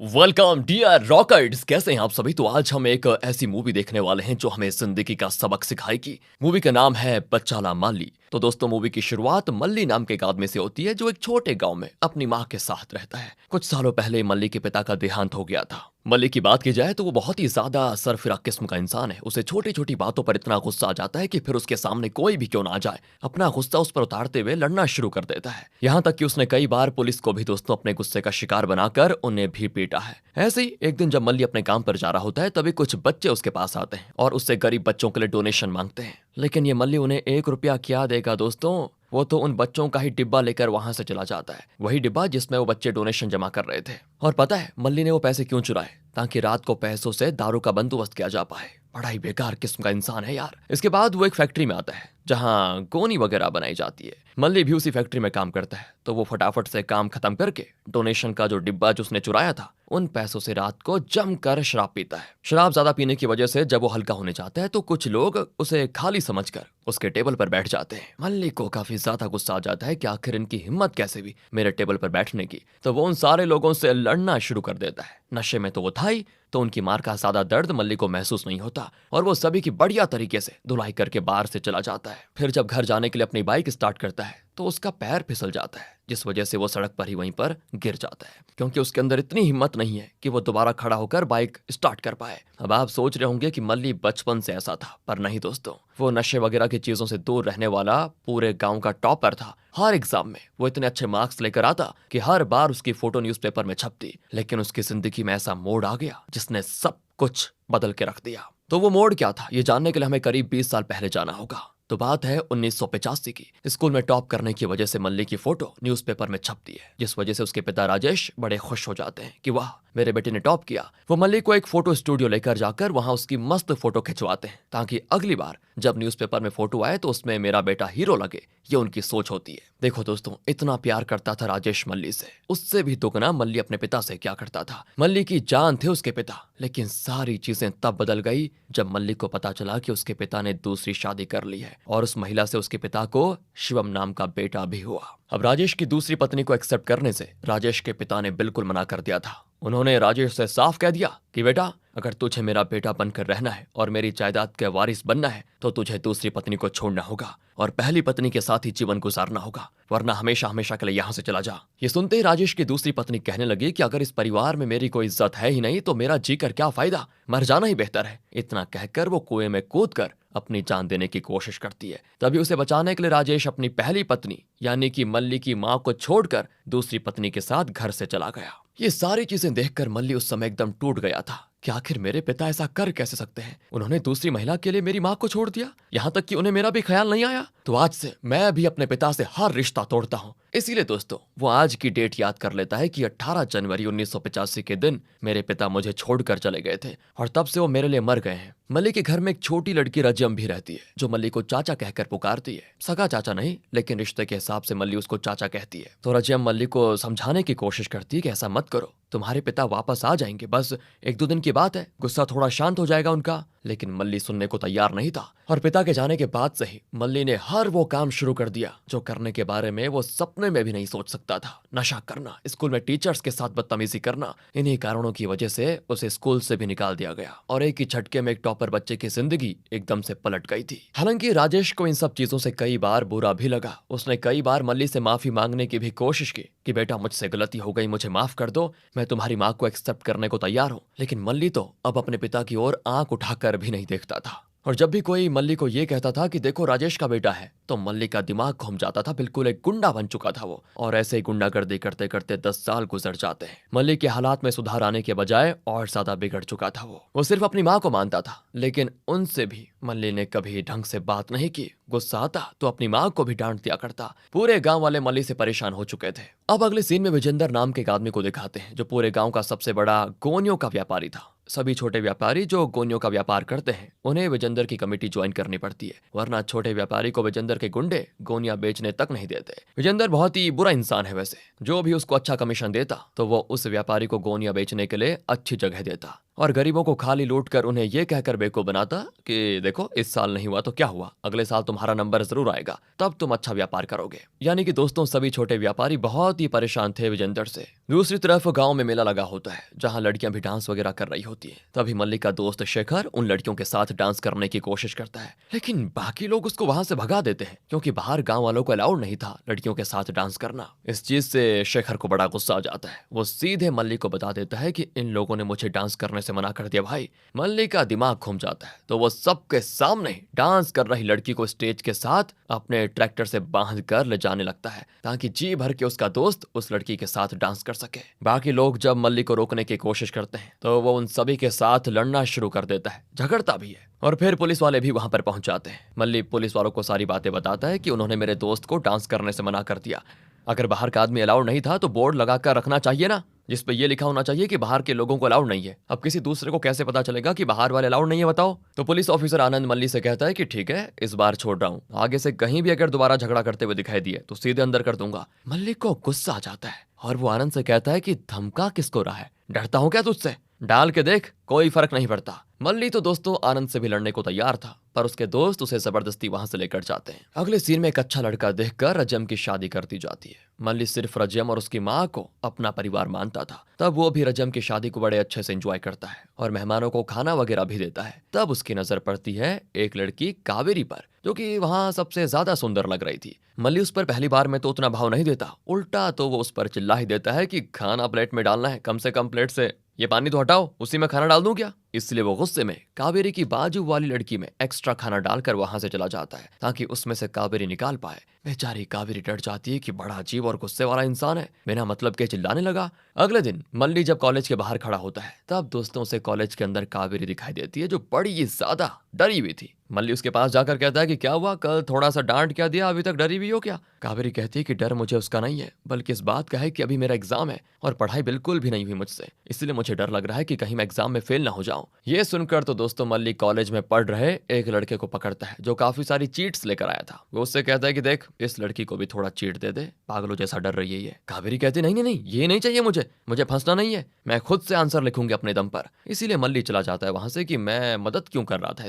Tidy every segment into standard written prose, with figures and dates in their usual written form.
Welcome dear रॉकर्ड्स, कैसे हैं आप सभी। तो आज हम एक ऐसी मूवी देखने वाले हैं जो हमें जिंदगी का सबक सिखाएगी। मूवी का नाम है बच्चाला मल्ली। तो दोस्तों, मूवी की शुरुआत मल्ली नाम के एक आदमी से होती है जो एक छोटे गांव में अपनी माँ के साथ रहता है। कुछ सालों पहले मल्ली के पिता का देहांत हो गया था। मल्ली की बात की जाए तो वो बहुत ही ज्यादा सरफिरा किस्म का इंसान है। उसे छोटी छोटी बातों पर इतना गुस्सा आ जाता है कि फिर उसके सामने कोई भी क्यों ना आ जाए, अपना गुस्सा उस पर उतारते हुए लड़ना शुरू कर देता है। यहाँ तक कि उसने कई बार पुलिस को भी दोस्तों अपने गुस्से का शिकार बनाकर उन्हें भी पीटा है। ऐसे ही एक दिन जब मल्ली अपने काम पर जा रहा होता है, तभी कुछ बच्चे उसके पास आते हैं और उससे गरीब बच्चों के लिए डोनेशन मांगते हैं। लेकिन ये मल्ली उन्हें 1 रुपया क्या देगा दोस्तों, वो तो उन बच्चों का ही डिब्बा लेकर वहां से चला जाता है, वही डिब्बा जिसमें वो बच्चे डोनेशन जमा कर रहे थे। और पता है मल्ली ने वो पैसे क्यों चुराए? ताकि रात को पैसों से दारू का बंदोबस्त किया जा पाए। बड़ा ही बेकार किस्म का इंसान है यार। इसके बाद वो एक फैक्ट्री में आता है जहां गोनी वगैरह बनाई जाती है। मल्ली भी उसी फैक्ट्री में काम करता है, तो वो फटाफट से काम खत्म करके डोनेशन का जो डिब्बा जो उसने चुराया था, उन पैसों से रात को जमकर शराब पीता है। शराब ज्यादा पीने की वजह से जब वो हल्का होने जाता है तो कुछ लोग उसे खाली समझकर उसके टेबल पर बैठ जाते हैं। मल्ली को काफी ज्यादा गुस्सा आ जाता है कि आखिर इनकी हिम्मत कैसे हुई मेरे टेबल पर बैठने की। तो वो उन सारे लोगों से लड़ना शुरू कर देता है। नशे में तो वो था ही, तो उनकी मार का ज्यादा दर्द मल्ली को महसूस नहीं होता और वो सभी की बढ़िया तरीके से धुलाई करके बाहर से चला जाता है। फिर जब घर जाने के लिए अपनी बाइक स्टार्ट करता है तो उसका पैर फिसल जाता है, जिस वजह से वो सड़क पर ही वहीं पर गिर जाता है, क्योंकि उसके अंदर इतनी हिम्मत नहीं है कि वो दोबारा खड़ा होकर बाइक स्टार्ट कर पाए। अब आप सोच रहे होंगे कि मल्ली बचपन से ऐसा था, पर नहीं दोस्तों, वो नशे वगैरह की चीजों से दूर रहने वाला पूरे गांव का टॉपर था। हर एग्जाम में वो इतने अच्छे मार्क्स लेकर आता कि हर बार उसकी फोटो न्यूज़पेपर में छपती। लेकिन उसकी जिंदगी में ऐसा मोड़ आ गया जिसने सब कुछ बदल के रख दिया। तो वो मोड़ क्या था, ये जानने के लिए हमें करीब 20 साल पहले जाना होगा। तो बात है 1985 की। स्कूल में टॉप करने की वजह से मल्ली की फोटो न्यूज़पेपर में छपती है, जिस वजह से उसके पिता राजेश बड़े खुश हो जाते हैं कि वाह, मेरे बेटे ने टॉप किया। वो मल्ली को एक फोटो स्टूडियो लेकर जाकर वहां उसकी मस्त फोटो खिंचवाते हैं, ताकि अगली बार जब न्यूज़पेपर में फोटो आए तो उसमें मेरा बेटा हीरो लगे। ये उनकी सोच होती है। देखो दोस्तों, इतना प्यार करता था राजेश मल्ली से, उससे भी दुगना मल्ली अपने पिता से क्या करता था। मल्ली की जान थे उसके पिता, लेकिन सारी चीजें तब बदल गई जब मल्ली को पता चला कि उसके पिता ने दूसरी शादी कर ली है और उस महिला से उसके पिता को शिवम नाम का बेटा भी हुआ। अब राजेश की दूसरी पत्नी को एक्सेप्ट करने से राजेश के पिता ने बिल्कुल मना कर दिया था। उन्होंने राजेश से साफ कह दिया कि बेटा, अगर तुझे मेरा बेटा बनकर रहना है और मेरी जायदाद के वारिस बनना है तो तुझे दूसरी पत्नी को छोड़ना होगा और पहली पत्नी के साथ ही जीवन गुजारना होगा, वरना हमेशा हमेशा के लिए यहाँ से चला जा। ये सुनते ही राजेश की दूसरी पत्नी कहने लगी कि अगर इस परिवार में मेरी कोई इज्जत है ही नहीं तो मेरा जी कर क्या फायदा, मर जाना ही बेहतर है। इतना कहकर वो कुएं में कूद कर अपनी जान देने की कोशिश करती है। तभी उसे बचाने के लिए राजेश अपनी पहली पत्नी यानी कि मल्ली की मां को छोड़कर दूसरी पत्नी के साथ घर से चला गया। ये सारी चीजें देखकर मल्ली उस समय एकदम टूट गया था कि आखिर मेरे पिता ऐसा कर कैसे सकते हैं। उन्होंने दूसरी महिला के लिए मेरी मां को छोड़ दिया, यहाँ तक कि उन्हें मेरा भी ख्याल नहीं आया। तो आज से मैं भी अपने पिता से हर रिश्ता तोड़ता हूँ। इसीलिए दोस्तों, वो आज की डेट याद कर लेता है कि 18 जनवरी 1985 के दिन मेरे पिता मुझे छोड़कर चले गए थे और तब से वो मेरे लिए मर गए हैं। मल्ली के घर में एक छोटी लड़की रजम भी रहती है, जो मल्ली को चाचा कहकर पुकारती है। सगा चाचा नहीं, लेकिन रिश्ते के हिसाब से मल्ली उसको चाचा कहती है। तो रजम मल्ली को समझाने की कोशिश करती है कि ऐसा मत करो, तुम्हारे पिता वापस आ जाएंगे, बस 1-2 दिन की बात है, गुस्सा थोड़ा शांत हो जाएगा उनका। लेकिन मल्ली सुनने को तैयार नहीं था और पिता के जाने के बाद से ही मल्ली ने हर वो काम शुरू कर दिया जो करने के बारे में वो सपने में भी नहीं सोच सकता था। नशा करना, स्कूल में टीचर्स के साथ बदतमीजी करना। इन्हीं कारणों की वजह से उसे स्कूल से भी निकाल दिया गया और एक ही झटके में एक टॉपर बच्चे की जिंदगी एकदम से पलट गई थी। हालांकि राजेश को इन सब चीजों से कई बार बुरा भी लगा। उसने कई बार मल्ली से माफी मांगने की भी कोशिश की कि बेटा, मुझसे गलती हो गई, मुझे माफ कर दो, मैं तुम्हारी माँ को एक्सेप्ट करने को तैयार हूँ। लेकिन मल्ली तो अब अपने पिता की ओर आंख उठाकर भी नहीं देखता था। और जब भी कोई मल्ली को ये कहता था कि देखो राजेश का बेटा है, तो मल्ली का दिमाग घूम जाता था। बिल्कुल एक गुंडा बन चुका था वो, और ऐसे ही गुंडागर्दी करते करते 10 साल गुजर जाते हैं। मल्ली के हालात में सुधार आने के बजाय और ज्यादा बिगड़ चुका था। वो सिर्फ अपनी माँ को मानता था, लेकिन उनसे भी मल्ली ने कभी ढंग से बात नहीं की। गुस्सा आता तो अपनी माँ को भी डांट दिया करता। पूरे गांव वाले मल्ली से परेशान हो चुके थे। अब अगले सीन में विजेंदर नाम के एक आदमी को दिखाते हैं, जो पूरे गांव का सबसे बड़ा गोनियों का व्यापारी था। सभी छोटे व्यापारी जो गोनियों का व्यापार करते हैं, उन्हें विजेंदर की कमेटी ज्वाइन करनी पड़ती है, वरना छोटे व्यापारी को विजेंदर के गुंडे गोनियां बेचने तक नहीं देते। विजेंदर बहुत ही बुरा इंसान है वैसे। जो भी उसको अच्छा कमीशन देता तो वो उस व्यापारी को गोनियां बेचने के लिए अच्छी जगह देता और गरीबों को खाली लूट कर उन्हें ये कहकर बेवकूफ बनाता कि देखो इस साल नहीं हुआ तो क्या हुआ, अगले साल तुम्हारा नंबर जरूर आएगा, तब तुम अच्छा व्यापार करोगे। यानी कि दोस्तों सभी छोटे व्यापारी बहुत ही परेशान थे विजेंदर से। दूसरी तरफ गांव में मेला लगा होता है जहां लड़कियां भी डांस वगैरह कर रही होती हैं। तभी मल्लिक का दोस्त शेखर उन लड़कियों के साथ डांस करने की कोशिश करता है, लेकिन बाकी लोग उसको वहां से भगा देते हैं क्योंकि बाहर गांव वालों को अलाउड नहीं था लड़कियों के साथ डांस करना। इस चीज से शेखर को बड़ा गुस्सा आ जाता है। वो सीधे मल्लिक को बता देता है कि इन लोगों ने मुझे डांस करने से मना कर दिया भाई। मल्लिक का दिमाग घूम जाता है तो वो सबके सामने डांस कर रही लड़की को स्टेज के साथ अपने ट्रैक्टर से बांध कर ले जाने लगता है ताकि जी भर के उसका दोस्त उस लड़की के साथ डांस कर सके। बाकी लोग जब मल्लिक को रोकने की कोशिश करते हैं तो वो उन सभी के साथ लड़ना शुरू कर देता है, झगड़ता भी है। और फिर पुलिस वाले भी वहां पर पहुंच जाते हैं। मल्लिक पुलिस वालों को सारी बातें बताता है कि उन्होंने मेरे दोस्त को डांस करने से मना कर दिया। अगर बाहर का आदमी अलाउड नहीं था तो बोर्ड लगाकर रखना चाहिए ना, जिस पे ये लिखा होना चाहिए कि बाहर के लोगों को अलाउड नहीं है। अब किसी दूसरे को कैसे पता चलेगा कि बाहर वाले अलाउड नहीं है बताओ। तो पुलिस ऑफिसर आनंद मल्लिक से कहता है कि ठीक है इस बार छोड़ रहा हूँ, आगे से कहीं भी अगर दोबारा झगड़ा करते हुए दिखाई दिए तो सीधे अंदर कर दूंगा। मल्लिक को गुस्सा आ जाता है और वो आनंद से कहता है कि धमका किसको रहा है, डरता हूं क्या तुझसे, डाल के देख कोई फर्क नहीं पड़ता। मल्लिक तो दोस्तों आनंद से भी लड़ने को तैयार था पर उसके दोस्त उसे जबरदस्ती वहां से लेकर जाते हैं। अगले सीन में एक अच्छा लड़का देखकर रजम की शादी कर दी जाती है। मल्लिक सिर्फ रजम और उसकी माँ को अपना परिवार मानता था। तब वो भी रजम की शादी को बड़े अच्छे से एंजॉय करता है और मेहमानों को खाना वगैरह भी देता है। तब उसकी नजर पड़ती है एक लड़की कावेरी पर जो कि वहां सबसे ज्यादा सुंदर लग रही थी। मल्लिक उस पर पहली बार में तो उतना भाव नहीं देता, उल्टा तो वो उस पर चिल्ला ही देता है कि खाना प्लेट में डालना है, कम से कम प्लेट से ये पानी तो हटाओ, उसी में खाना डाल दूं क्या। इसलिए वो गुस्से में कावेरी की बाजू वाली लड़की में एक्स्ट्रा खाना डालकर वहां से चला जाता है ताकि उसमें से कावेरी निकाल पाए। बेचारी कावेरी डर जाती है कि बड़ा अजीब और गुस्से वाला इंसान है, बिना मतलब के चिल्लाने लगा। अगले दिन मल्लिक जब कॉलेज के बाहर खड़ा होता है तब दोस्तों से कॉलेज के अंदर कावेरी दिखाई देती है जो बड़ी ही ज्यादा डरी हुई थी। मल्लिक उसके पास जाकर कहता है कि क्या हुआ, कल थोड़ा सा डांट क्या दिया, अभी तक डरी हुई हो क्या। कावेरी कहती है कि डर मुझे उसका नहीं है बल्कि इस बात का है कि अभी मेरा एग्जाम है और पढ़ाई बिल्कुल भी नहीं हुई मुझसे, इसलिए मुझे डर लग रहा है कि कहीं मैं एग्जाम में फेल ना हो जाऊं। ये सुनकर तो दोस्तों मल्लिक कॉलेज में पढ़ रहे एक लड़के को पकड़ता है जो काफी सारी चीट्स लेकर आया था। वो उससे कहता है कि देख इस लड़की को भी थोड़ा चीट दे दे, पागलों जैसा डर रही है ये। कावेरी कहती नहीं नहीं नहीं ये नहीं चाहिए, मुझे फंसना नहीं है, मैं खुद से आंसर लिखूंगी अपने दम पर। इसीलिए मल्लिक चला जाता है वहां से कि मैं मदद क्यों कर रहा था,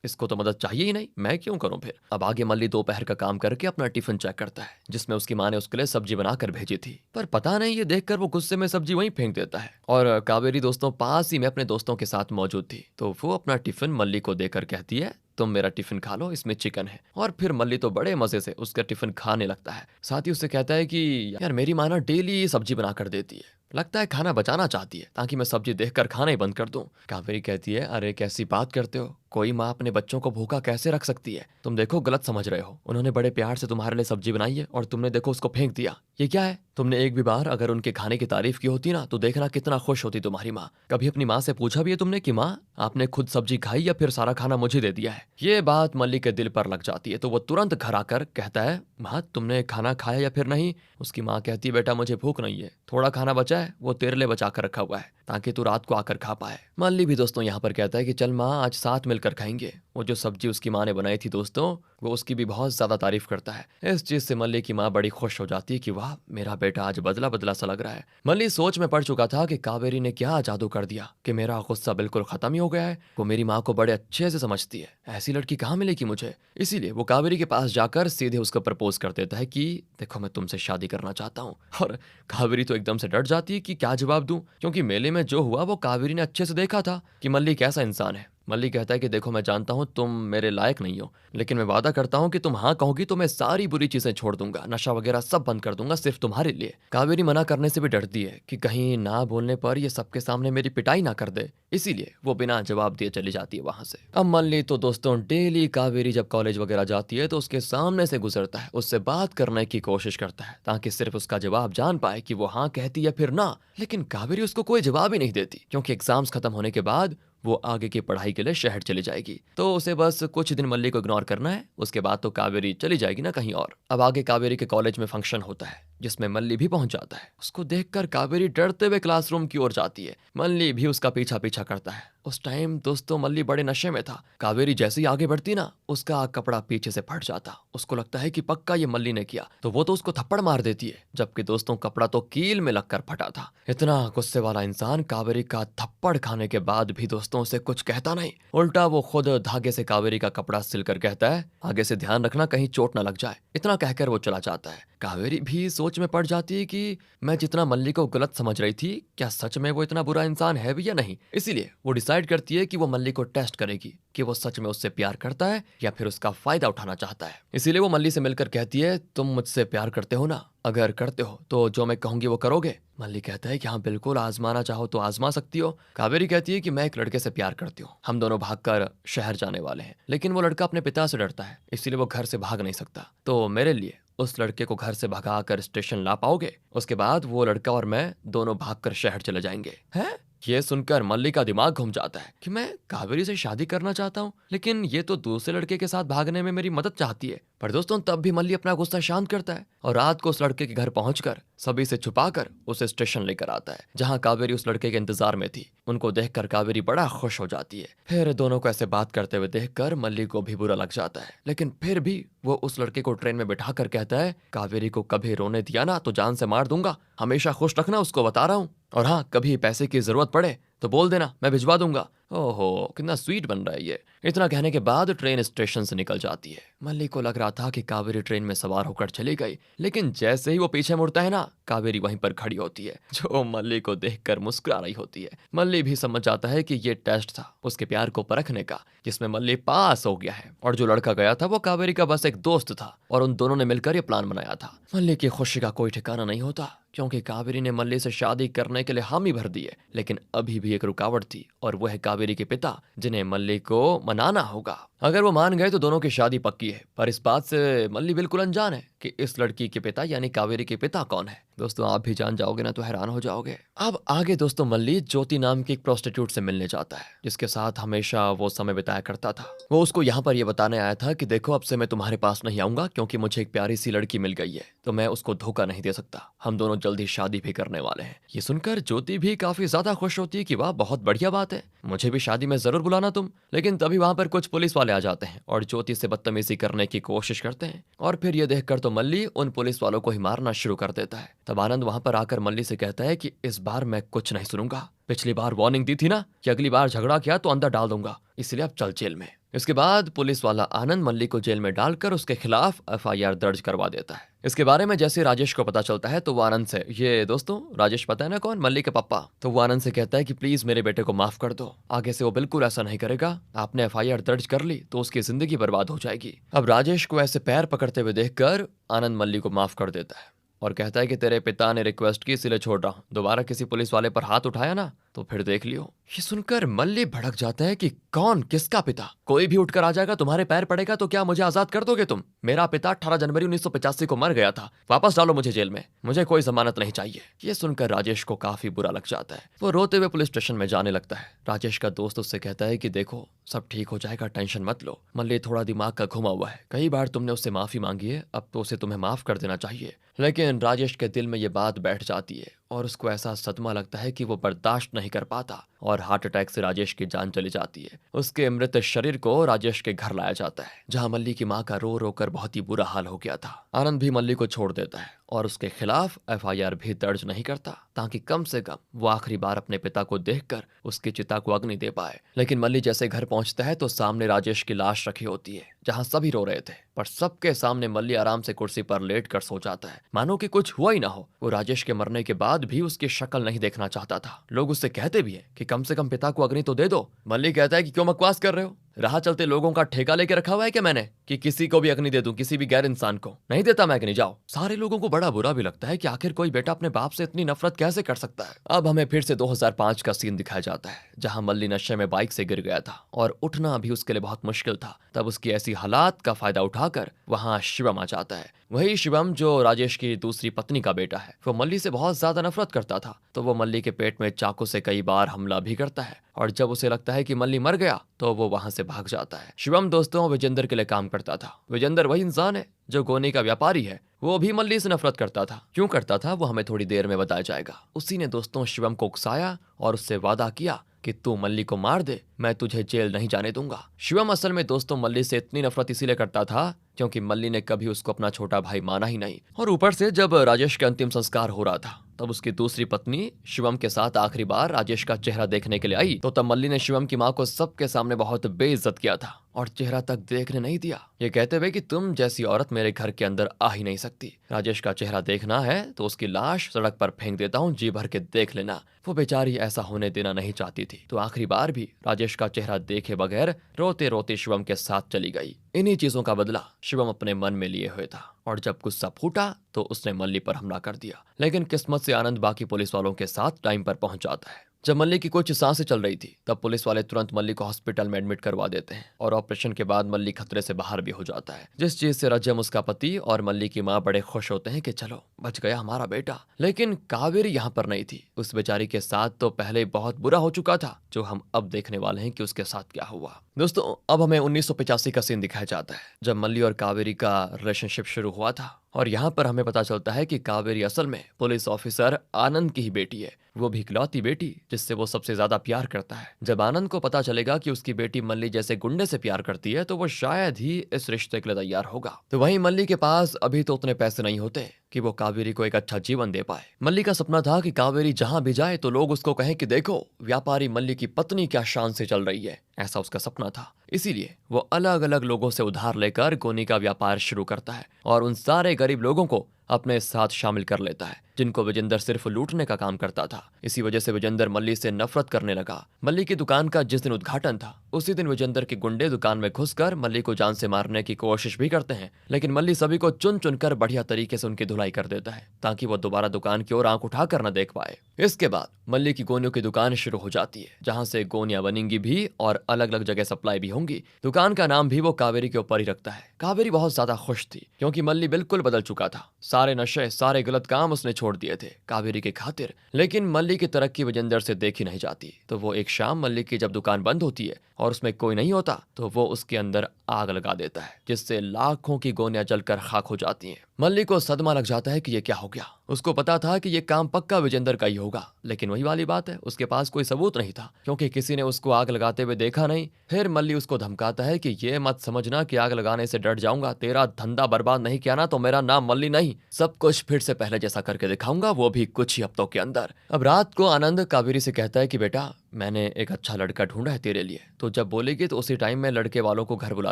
इसको तो मदद चाहिए ही नहीं, मैं क्यों करूं फिर। अब आगे मल्लिक दोपहर का काम करके अपना टिफिन चेक करता है जिसमें उसकी माँ ने उसके लिए सब्जी बनाकर भेजी थी, पर पता नहीं ये देखकर वो गुस्से में सब्जी वहीं फेंक देता है। और कावेरी दोस्तों पास ही में अपने दोस्तों के साथ मौजूद थी तो वो अपना टिफिन मल्लिक को देकर कहती है तुम मेरा टिफिन खा लो, इसमें चिकन है। और फिर मल्लिक तो बड़े मजे से उसका टिफिन खाने लगता है। साथ ही उससे कहता है कि यार मेरी माँ ना डेली सब्जी बना कर देती है, लगता है खाना बचाना चाहती है ताकि मैं सब्जी देखकर खाना ही बंद कर दूं। कावेरी कहती है अरे कैसी बात करते हो, कोई माँ अपने बच्चों को भूखा कैसे रख सकती है, तुम देखो गलत समझ रहे हो, उन्होंने बड़े प्यार से तुम्हारे लिए सब्जी बनाई है और तुमने देखो उसको फेंक दिया, ये क्या है। तुमने एक भी बार अगर उनके खाने की तारीफ की होती ना तो देखना कितना खुश होती तुम्हारी माँ। कभी अपनी माँ से पूछा भी है तुमने कि माँ आपने खुद सब्जी खाई या फिर सारा खाना मुझे दे दिया है। ये बात मल्लिक के दिल पर लग जाती है तो वो तुरंत घर आकर कहता है माँ तुमने खाना खाया या फिर नहीं। उसकी माँ कहती है बेटा मुझे भूख नहीं है, थोड़ा खाना बचा है वो तेरे लिए बचा कर रखा हुआ है ताकि तू रात को आकर खा पाए। मल्लिक भी दोस्तों यहाँ पर कहता है कि चल माँ आज साथ मिलकर खाएंगे। वो जो सब्जी उसकी माँ ने बनाई थी दोस्तों वो उसकी भी बहुत ज्यादा तारीफ करता है। इस चीज से मल्लिक की माँ बड़ी खुश हो जाती है कि वाह मेरा बेटा आज बदला बदला सा लग रहा है। मल्लिक सोच में पड़ चुका था कि कावेरी ने क्या जादू कर दिया कि मेरा गुस्सा बिल्कुल खत्म ही हो गया है। वो मेरी माँ को बड़े अच्छे से समझती है, ऐसी लड़की कहाँ मिलेगी मुझे। इसीलिए वो कावेरी के पास जाकर सीधे उसको प्रपोज कर देता है कि देखो मैं तुमसे शादी करना चाहता हूँ। और कावेरी तो एकदम से डर जाती है कि क्या जवाब दूं, क्योंकि मेले में जो हुआ वो कावेरी ने अच्छे से देखा था कि मल्लिक कैसा इंसान है। मल्लिक कहता है कि देखो मैं जानता हूँ तुम मेरे लायक नहीं हो, लेकिन मैं वादा करता हूँ कि तुम हाँ कहोगी तो मैं सारी बुरी चीजें छोड़ दूंगा, नशा वगैरह सब बंद कर दूंगा सिर्फ तुम्हारे लिए। कावेरी मना करने से भी डरती है कि कहीं ना बोलने पर ये सबके सामने मेरी पिटाई ना कर दे, इसीलिए वो बिना जवाब दिए चली जाती है वहां से। अब मल्लिक तो दोस्तों डेली कावेरी जब कॉलेज वगैरह जाती है तो उसके सामने से गुजरता है, उससे बात करने की कोशिश करता है ताकि सिर्फ उसका जवाब जान पाए कि वो हाँ कहती है फिर ना। लेकिन कावेरी उसको कोई जवाब ही नहीं देती क्योंकि एग्जाम्स खत्म होने के बाद वो आगे की पढ़ाई के लिए शहर चली जाएगी, तो उसे बस कुछ दिन मल्लिक को इग्नोर करना है, उसके बाद तो कावेरी चली जाएगी ना कहीं और। अब आगे कावेरी के कॉलेज में फंक्शन होता है जिसमें मल्ली भी पहुंच जाता है। उसको देखकर कावेरी डरते हुए क्लासरूम की ओर जाती है। मल्ली भी उसका पीछा पीछा करता है। उस टाइम दोस्तों मल्ली बड़े नशे में था। कावेरी जैसे ही आगे बढ़ती ना, उसका कपड़ा पीछे से फट जाता। उसको लगता है कि पक्का ये मल्ली ने किया, तो वो तो उसको थप्पड़ मार देती है, जबकि दोस्तों कपड़ा तो कील में लगकर फटा था। इतना गुस्से वाला इंसान कावेरी का थप्पड़ खाने के बाद भी दोस्तों से कुछ कहता नहीं, उल्टा वो खुद धागे से कावेरी का कपड़ा सिलकर कहता है, आगे से ध्यान रखना कहीं चोट ना लग जाए। इतना कहकर वो चला जाता है। कावेरी भी सोच में पड़ जाती है कि मैं जितना मल्ली को गलत समझ रही थी, क्या सच में वो इतना बुरा इंसान है भी या नहीं। इसीलिए वो डिसाइड करती है कि वो मल्ली को टेस्ट करेगी कि वो सच में उससे प्यार करता है या फिर उसका फायदा उठाना चाहता है। इसीलिए वो मल्ली से मिलकर कहती है, तुम मुझसे प्यार करते हो ना? अगर करते हो तो जो मैं कहूंगी वो करोगे? मल्ली कहता है कि हाँ बिल्कुल, आजमाना चाहो तो आजमा सकती हो। कावेरी कहती है कि मैं एक लड़के से प्यार करती हूँ, हम दोनों भागकर शहर जाने वाले हैं, लेकिन वो लड़का अपने पिता से डरता है, इसलिए वो घर से भाग नहीं सकता। तो मेरे लिए उस लड़के को घर से भगाकर स्टेशन ला पाओगे? उसके बाद वो लड़का और मैं दोनों भागकर शहर चले जाएंगे। हैं? ये सुनकर मल्ली का दिमाग घूम जाता है कि मैं कावेरी से शादी करना चाहता हूँ, लेकिन ये तो दूसरे लड़के के साथ भागने में मेरी मदद चाहती है। पर दोस्तों तब भी मल्ली अपना गुस्सा शांत करता है और रात को उस लड़के के घर पहुंचकर सभी से छुपाकर उसे स्टेशन लेकर आता है, जहां कावेरी उस लड़के के इंतजार में थी। उनको देखकर कावेरी बड़ा खुश हो जाती है। फिर दोनों को ऐसे बात करते हुए देखकर मल्ली को भी बुरा लग जाता है, लेकिन फिर भी वो उस लड़के को ट्रेन में बिठाकर कहता है, कावेरी को कभी रोने दिया ना तो जान से मार दूंगा, हमेशा खुश रखना उसको, बता रहा हूँ। और हाँ, कभी पैसे की जरूरत पड़े तो बोल देना, मैं भिजवा दूंगा। ओहो, कितना स्वीट बन रहा है ये। इतना कहने के बाद ट्रेन स्टेशन से निकल जाती है। मल्ली को लग रहा था कि कावेरी ट्रेन में सवार होकर चली गई, लेकिन जैसे ही वो पीछे मुड़ता है ना, कावेरी वहीं पर खड़ी होती है, जो मल्ली को देखकर मुस्कुरा रही होती है। मल्ली भी समझ जाता है कि ये टेस्ट था उसके प्यार को परखने का, जिसमें मल्ली पास हो गया है, और जो लड़का गया था वो कावेरी का बस एक दोस्त था, और उन दोनों ने मिलकर ये प्लान बनाया था। मल्ली की खुशी का कोई ठिकाना नहीं होता, क्योंकि कावेरी ने मल्ली से शादी करने के लिए हामी भर दी है, लेकिन अभी भी एक रुकावट थी, और वो है कावेरी के पिता, जिन्हें मल्ली को मनाना होगा। अगर वो मान गए तो दोनों की शादी पक्की है, पर इस बात से मल्ली बिल्कुल अनजान है कि इस लड़की के पिता यानी कावेरी के पिता कौन है। दोस्तों आप भी जान जाओगे ना तो हैरान हो जाओगे। अब आगे दोस्तों मल्ली ज्योति नाम की एक प्रोस्टिट्यूट से मिलने जाता है, जिसके साथ हमेशा वो समय बिताया करता था। वो उसको यहाँ पर ये बताने आया था कि देखो, अब से मैं तुम्हारे पास नहीं आऊंगा, क्योंकि मुझे एक प्यारी सी लड़की मिल गई है, तो मैं उसको धोखा नहीं दे सकता। हम दोनों जल्दी शादी भी करने वाले हैं। ये सुनकर ज्योति भी काफी ज्यादा खुश होती है कि वाह, बहुत बढ़िया बात है, मुझे भी शादी में जरूर बुलाना तुम। लेकिन तभी वहां पर कुछ पुलिस वाले आ जाते हैं और ज्योति से बदतमीजी करने की कोशिश करते हैं, और फिर ये देखकर तो मल्ली उन पुलिस वालों को ही मारना शुरू कर देता है। तब आनंद वहां पर आकर मल्ली से कहता है कि इस बार मैं कुछ नहीं सुनूंगा, पिछली बार वार्निंग दी थी ना कि अगली बार झगड़ा किया तो अंदर डाल दूंगा, इसलिए अब चल जेल में। इसके बाद पुलिस वाला आनंद मल्ली को जेल में डालकर उसके खिलाफ एफआईआर दर्ज करवा देता है। इसके बारे में जैसे राजेश को पता चलता है तो वो आनंद से, ये दोस्तों राजेश पता है ना कौन, मल्ली के पापा, तो वो आनंद से कहता है कि प्लीज मेरे बेटे को माफ कर दो, आगे से वो बिल्कुल ऐसा नहीं करेगा। आपने एफआईआर दर्ज कर ली तो उसकी जिंदगी बर्बाद हो जाएगी। अब राजेश को ऐसे पैर पकड़ते हुए देखकर आनंद मल्ली को माफ कर देता है और कहता है कि तेरे पिता ने रिक्वेस्ट की इसलिए छोड़ रहा हूं, दोबारा किसी पुलिस वाले पर हाथ उठाया ना तो फिर देख लियो। ये सुनकर मल्ली भड़क जाता है कि कौन, किसका पिता? कोई भी उठकर आ जाएगा, तुम्हारे पैर पड़ेगा तो क्या मुझे आजाद कर दोगे तुम? मेरा पिता 18 जनवरी 1985 को मर गया था, वापस डालो मुझे जेल में, मुझे कोई जमानत नहीं चाहिए। ये सुनकर राजेश को काफी बुरा लग जाता है। वो रोते हुए पुलिस स्टेशन में जाने लगता है। राजेश का दोस्त उससे कहता है कि देखो, सब ठीक हो जाएगा, टेंशन मत लो। मल्ली थोड़ा दिमाग का घुमा हुआ है, कई बार तुमने उससे माफी मांगी है, अब तो उसे तुम्हें माफ कर देना चाहिए। लेकिन राजेश के दिल में ये बात बैठ जाती है और उसको ऐसा सदमा लगता है कि वो बर्दाश्त नहीं कर पाता, और हार्ट अटैक से राजेश की जान चली जाती है। उसके मृत शरीर को राजेश के घर लाया जाता है, जहां मल्ली की मां का रो रो कर बहुत ही बुरा हाल हो गया था। आनंद भी मल्ली को छोड़ देता है और उसके खिलाफ एफआईआर भी दर्ज नहीं करता, ताकि कम से कम वो आखिरी बार अपने पिता को देखकर उसकी चिता को अग्नि दे पाए। लेकिन मल्ली जैसे घर पहुंचता है तो सामने राजेश की लाश रखी होती है, जहां सभी रो रहे थे, पर सबके सामने मल्ली आराम से कुर्सी पर लेट कर सो जाता है, मानो कि कुछ हुआ ही ना हो। वो राजेश के मरने के बाद भी उसकी शक्ल नहीं देखना चाहता था। लोग उससे कहते भी है कि कम से कम पिता को अग्नि तो दे दो। मल्ली कहता है कि क्यों बकवास कर रहे हो, राह चलते लोगों का ठेका लेके रखा हुआ है क्या मैंने कि किसी को भी अग्नि दे दूं, किसी भी गैर इंसान को? नहीं देता मैं अग्नि, जाओ। सारे लोगों को बड़ा बुरा भी लगता है कि आखिर कोई बेटा अपने बाप से इतनी नफरत कैसे कर सकता है। अब हमें फिर से 2005 का सीन दिखाया जाता है, जहां मल्ली नशे में बाइक से गिर गया था और उठना भी उसके लिए बहुत मुश्किल था। तब उसकी ऐसी हालात का फायदा उठाकर वहां शिवम आ जाता है। वही शिवम जो राजेश की दूसरी पत्नी का बेटा है। वो मल्ली से बहुत ज्यादा नफरत करता था, तो वो मल्ली के पेट में चाकू से कई बार हमला भी करता है और जब उसे लगता है कि मल्ली मर गया तो वो वहां से भाग जाता है। शिवम दोस्तों विजेंदर के लिए काम करता था। विजेंदर वही इंसान है जो गोनी का व्यापारी है। वो भी मल्ली से नफरत करता था। क्यों करता था वो हमें थोड़ी देर में बताया जाएगा। उसी ने दोस्तों शिवम को उकसाया और उससे वादा किया कि तू मल्ली को मार दे, मैं तुझे जेल नहीं जाने दूंगा। शिवम असल में दोस्तों मल्ली से इतनी नफरत इसीलिए करता था क्योंकि मल्ली ने कभी उसको अपना छोटा भाई माना ही नहीं। और ऊपर से जब राजेश के अंतिम संस्कार हो रहा था तब उसकी दूसरी पत्नी शिवम के साथ आखिरी बार राजेश का चेहरा देखने के लिए आई तो तब मल्ली ने शिवम की मां को सबके सामने बहुत बेइज्जत किया था और चेहरा तक देखने नहीं दिया, ये कहते हुए कि तुम जैसी औरत मेरे घर के अंदर आ ही नहीं सकती। राजेश का चेहरा देखना है तो उसकी लाश सड़क पर फेंक देता हूँ, जी भर के देख लेना। वो बेचारी ऐसा होने देना नहीं चाहती थी तो आखिरी बार भी राजेश का चेहरा देखे बगैर रोते रोते शिवम के साथ चली गई। इन्हीं चीजों का बदला शिवम अपने मन में लिए हुए था और जब गुस्सा फूटा तो उसने मल्ली पर हमला कर दिया। लेकिन किस्मत से आनंद बाकी पुलिस वालों के साथ टाइम पर पहुंच जाता है। जब मल्ली की कुछ सांसें चल रही थी तब पुलिस वाले तुरंत मल्ली को हॉस्पिटल में एडमिट करवा देते हैं और ऑपरेशन के बाद मल्ली खतरे से बाहर भी हो जाता है, जिस चीज से रजम उसका पति और मल्ली की मां बड़े खुश होते हैं कि चलो बच गया हमारा बेटा। लेकिन कावेरी यहाँ पर नहीं थी। उस बेचारी के साथ तो पहले बहुत बुरा हो चुका था, जो हम अब देखने वाले हैं कि उसके साथ क्या हुआ। दोस्तों अब हमें 1985 का सीन दिखाया जाता है जब मल्ली और कावेरी का रिलेशनशिप शुरू हुआ था और यहाँ पर हमें पता चलता है कि कावेरी असल में पुलिस ऑफिसर आनंद की ही बेटी है, वो भी इकलौती बेटी जिससे वो सबसे ज्यादा प्यार करता है। जब आनंद को पता चलेगा कि उसकी बेटी मल्ली जैसे गुंडे से प्यार करती है तो वो शायद ही इस रिश्ते के लिए तैयार होगा। तो वहीं मल्ली के पास अभी तो उतने पैसे नहीं होते कि वो कावेरी को एक अच्छा जीवन दे पाए। मल्ली का सपना था कि कावेरी जहां भी जाए तो लोग उसको कहें कि देखो व्यापारी मल्ली की पत्नी क्या शान से चल रही है, ऐसा उसका सपना था। इसीलिए वो अलग अलग लोगों से उधार लेकर गोनी का व्यापार शुरू करता है और उन सारे गरीब लोगों को अपने साथ शामिल कर लेता है जिनको विजेंदर सिर्फ लूटने का काम करता था। इसी वजह से विजेंदर मल्ली से नफरत करने लगा। मल्ली की दुकान का जिस दिन उद्घाटन था उसी दिन विजेंदर के गुंडे दुकान में घुसकर मल्ली को जान से मारने की कोशिश भी करते हैं, लेकिन मल्ली सभी को चुन चुनकर बढ़िया तरीके से उनकी धुलाई कर देता है ताकि वो दोबारा दुकान की ओर आंख उठाकर न देख पाए। इसके बाद मल्ली की गोनियों की दुकान शुरू हो जाती है जहां से गोनियां बनेंगी भी और अलग अलग जगह सप्लाई भी होंगी। दुकान का नाम भी वो कावेरी के ऊपर ही रखता है। कावेरी बहुत ज्यादा खुश थी क्योंकि मल्ली बिल्कुल बदल चुका था। सारे नशे सारे गलत काम उसने छोड़ दिए थे कावेरी के खातिर। लेकिन मल्ली की तरक्की विजेंदर से देखी नहीं जाती तो वो एक शाम मल्ली की जब दुकान बंद होती है और उसमें कोई नहीं होता तो वो उसके अंदर आग लगा देता है जिससे लाखों की गोनियां जलकर खाक हो जाती हैं। मल्ली को सदमा लग जाता है कि ये क्या हो गया। उसको पता था कि ये काम पक्का विजेंदर का ही होगा, लेकिन वही वाली बात है उसके पास कोई सबूत नहीं था क्योंकि किसी ने उसको आग लगाते हुए देखा नहीं। फिर मल्ली उसको धमकाता है कि ये मत समझना कि आग लगाने से डर जाऊंगा, तेरा धंधा बर्बाद नहीं किया ना तो मेरा नाम मल्ली नहीं, सब कुछ फिर से पहले जैसा करके दिखाऊंगा, वो भी कुछ ही हफ्तों के अंदर। अब रात को आनंद कावेरी से कहता है कि बेटा मैंने एक अच्छा लड़का ढूंढा है तेरे लिए, तो जब बोलेगी तो उसी टाइम मैं लड़के वालों को घर बुला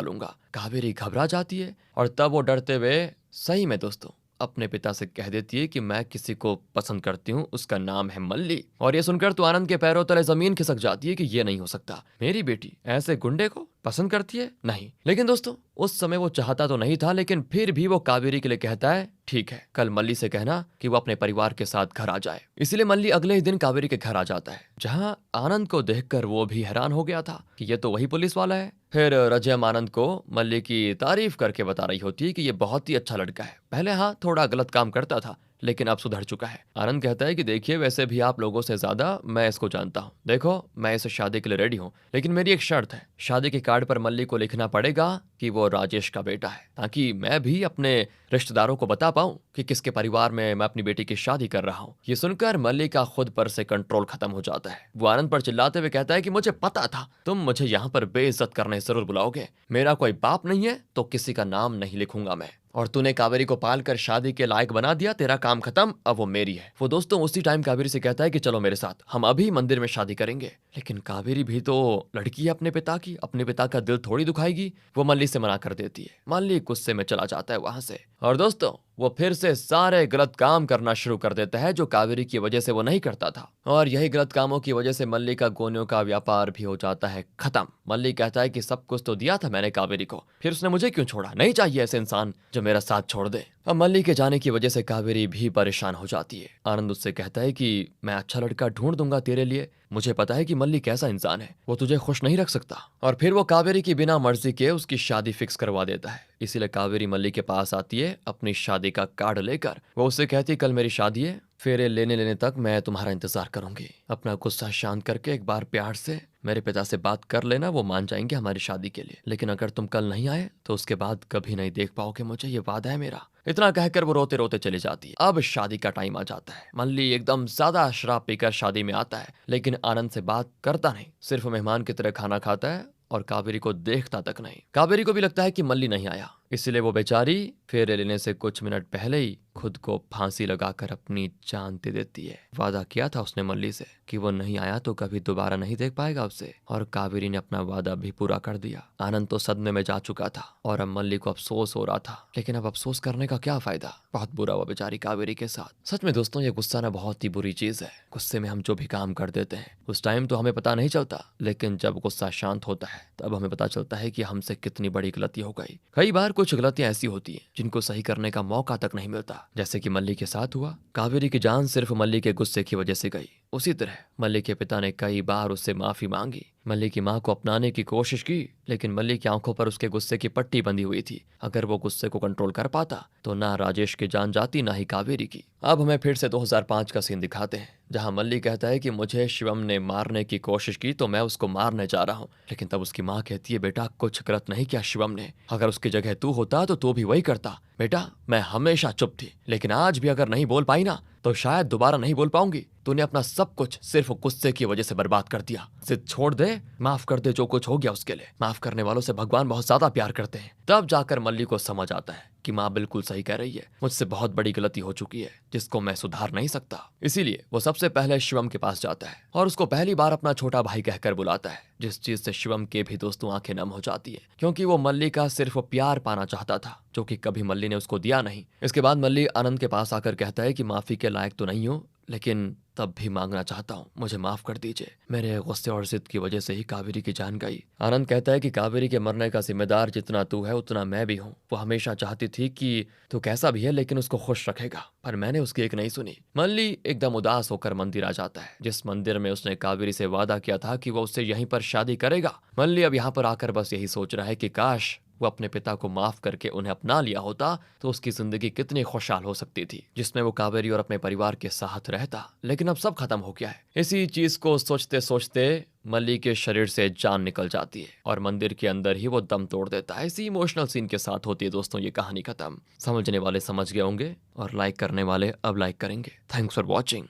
लूंगा। कावेरी घबरा जाती है और तब वो डरते हुए सही में दोस्तों अपने पिता से कह देती है कि मैं किसी को पसंद करती हूँ, उसका नाम है मल्ली। और ये सुनकर तो आनंद के पैरों तले जमीन खिसक जाती है कि ये नहीं हो सकता, मेरी बेटी ऐसे गुंडे को पसंद करती है, नहीं। लेकिन दोस्तों उस समय वो चाहता तो नहीं था, लेकिन फिर भी वो कावेरी के लिए कहता है ठीक है कल मल्ली से कहना कि वो अपने परिवार के साथ घर आ जाए। इसलिए मल्ली अगले ही दिन कावेरी के घर आ जाता है जहां आनंद को देखकर वो भी हैरान हो गया था कि ये तो वही पुलिस वाला है। फिर रजम आनंद को मल्ली की तारीफ करके बता रही होती है कि ये बहुत ही अच्छा लड़का है, पहले हाँ थोड़ा गलत काम करता था लेकिन अब सुधर चुका है। आनंद कहता है कि देखिए वैसे भी आप लोगों से ज्यादा मैं इसको जानता हूँ, देखो मैं इसे शादी के लिए रेडी हूँ, लेकिन मेरी एक शर्त है, शादी के कार्ड पर मल्ली को लिखना पड़ेगा कि वो राजेश का बेटा है, ताकि मैं भी अपने रिश्तेदारों को बता पाऊं कि किसके परिवार में मैं अपनी बेटी की शादी कर रहा हूँ। ये सुनकर मल्ली का खुद पर से कंट्रोल खत्म हो जाता है। वो आनंद पर चिल्लाते हुए कहता है कि मुझे पता था तुम मुझे यहाँ पर बेइज्जत करने जरूर बुलाओगे, मेरा कोई बाप नहीं है तो किसी का नाम नहीं लिखूंगा मैं, और तूने कावेरी को पाल कर शादी के लायक बना दिया, तेरा काम खत्म, अब वो मेरी है। वो दोस्तों उसी टाइम कावेरी से कहता है कि चलो मेरे साथ, हम अभी मंदिर में शादी करेंगे। लेकिन कावेरी भी तो लड़की है अपने पिता की, अपने पिता का दिल थोड़ी दुखाएगी। वो मल्ली से मना कर देती है। मल्ली गुस्से में चला जाता है वहां से और दोस्तों वो फिर से सारे गलत काम करना शुरू कर देता है जो कावेरी की वजह से वो नहीं करता था, और यही गलत कामों की वजह से मल्ली का गोनियों का व्यापार भी हो जाता है खत्म। मल्ली कहता है कि सब कुछ तो दिया था मैंने कावेरी को, फिर उसने मुझे क्यों छोड़ा, नहीं चाहिए ऐसे इंसान जो मेरा साथ छोड़ दे। अब मल्ली के जाने की वजह से कावेरी भी परेशान हो जाती है। आनंद उससे कहता है कि मैं अच्छा लड़का ढूंढ दूंगा तेरे लिए, मुझे पता है कि मल्ली कैसा इंसान है, वो तुझे खुश नहीं रख सकता। और फिर वो कावेरी की बिना मर्जी के उसकी शादी फिक्स करवा देता है। इसीलिए कावेरी मल्ली के पास आती है अपनी शादी का कार्ड लेकर। वो उससे कहती है कल मेरी शादी है, फेरे लेने लेने तक मैं तुम्हारा इंतजार करूंगी। अपना गुस्सा शांत करके एक बार प्यार से मेरे पिता से बात कर लेना, वो मान जाएंगे हमारी शादी के लिए। लेकिन अगर तुम कल नहीं आए तो उसके बाद कभी नहीं देख पाओगे मुझे, ये वादा है मेरा। इतना कहकर वो रोते रोते चली जाती है। अब शादी का टाइम आ जाता है। मल्ली एकदम ज्यादा शराब पीकर शादी में आता है, लेकिन आनंद से बात करता नहीं, सिर्फ मेहमान की तरह खाना खाता है और कावेरी को देखता तक नहीं। कावेरी को भी लगता है कि मल्ली नहीं आया, इसलिए वो बेचारी फेरे लेने से कुछ मिनट पहले ही खुद को फांसी लगाकर अपनी जान दे देती है। वादा किया था उसने मल्ली से कि वो नहीं आया तो कभी दोबारा नहीं देख पाएगा उसे, और कावेरी ने अपना वादा भी पूरा कर दिया। आनंद तो सदमे में जा चुका था और अब मल्ली को अफसोस हो रहा था, लेकिन अब अफसोस करने का क्या फायदा। बहुत बुरा हुआ बेचारी कावेरी के साथ। सच में दोस्तों, ये गुस्सा ना बहुत ही बुरी चीज है। गुस्से में हम जो भी काम कर देते हैं उस टाइम तो हमें पता नहीं चलता, लेकिन जब गुस्सा शांत होता है तब हमें पता चलता है कि हमसे कितनी बड़ी गलती हो गई। कई बार कुछ गलतियां ऐसी होती हैं जिनको सही करने का मौका तक नहीं मिलता, जैसे कि मल्ली के साथ हुआ। कावेरी की जान सिर्फ मल्ली के गुस्से की वजह से गई। उसी तरह मल्ली के पिता ने कई बार उससे माफी मांगी, मल्ली की मां को अपनाने की कोशिश की, लेकिन मल्ली की आंखों पर उसके गुस्से की पट्टी बंधी हुई थी। अगर वो गुस्से को कंट्रोल कर पाता तो ना राजेश की जान जाती ना ही कावेरी की। अब हमें फिर से 2005 का सीन दिखाते हैं, जहां मल्ली कहता है कि मुझे शिवम ने मारने की कोशिश की तो मैं उसको मारने जा रहा हूं। लेकिन तब उसकी मां कहती है बेटा कुछ गलत नहीं किया शिवम ने, अगर उसकी जगह तू होता तो तू भी वही करता। बेटा मैं हमेशा चुप थी, लेकिन आज भी अगर नहीं बोल पाई ना तो शायद दोबारा नहीं बोल पाऊंगी। तूने अपना सब कुछ सिर्फ गुस्से की वजह से बर्बाद कर दिया। जिद छोड़ दे, माफ कर दे जो कुछ हो गया उसके लिए। माफ करने वालों से भगवान बहुत ज्यादा प्यार करते हैं। तब जाकर मल्ली को समझ आता है कि माँ बिल्कुल सही कह रही है, मुझसे बहुत बड़ी गलती हो चुकी है जिसको मैं सुधार नहीं सकता। इसीलिए वो सबसे पहले शिवम के पास जाता है और उसको पहली बार अपना छोटा भाई कहकर बुलाता है, जिस चीज से शिवम के भी दोस्तों आंखें नम हो जाती है, क्योंकि वो मल्ली का सिर्फ प्यार पाना चाहता था जो कि कभी मल्ली ने उसको दिया नहीं। इसके बाद मल्ली आनंद के पास आकर कहता है कि माफी के लायक तो नहीं हो, लेकिन तब भी मांगना चाहता हूँ, मुझे माफ कर दीजिए। मेरे गुस्से और जिद की वजह से ही कावेरी की जान गई। आनंद कहता है कि कावेरी के मरने का जिम्मेदार जितना तू है उतना मैं भी हूँ। वो हमेशा चाहती थी कि तू कैसा भी है लेकिन उसको खुश रखेगा, पर मैंने उसकी एक नहीं सुनी। मल्ली एकदम उदास होकर मंदिर आ जाता है, जिस मंदिर में उसने कावेरी से वादा किया था कि वो उससे यहीं पर शादी करेगा। मल्ली अब यहाँ पर आकर बस यही सोच रहा है कि काश वो अपने पिता को माफ करके उन्हें अपना लिया होता तो उसकी जिंदगी कितनी खुशहाल हो सकती थी, जिसमें वो कावेरी और अपने परिवार के साथ रहता। लेकिन अब सब खत्म हो गया है। इसी चीज को सोचते सोचते मल्ली के शरीर से जान निकल जाती है और मंदिर के अंदर ही वो दम तोड़ देता है। इसी इमोशनल सीन के साथ होती है दोस्तों ये कहानी खत्म। समझने वाले समझ गए होंगे और लाइक करने वाले अब लाइक करेंगे। Thanks for watching.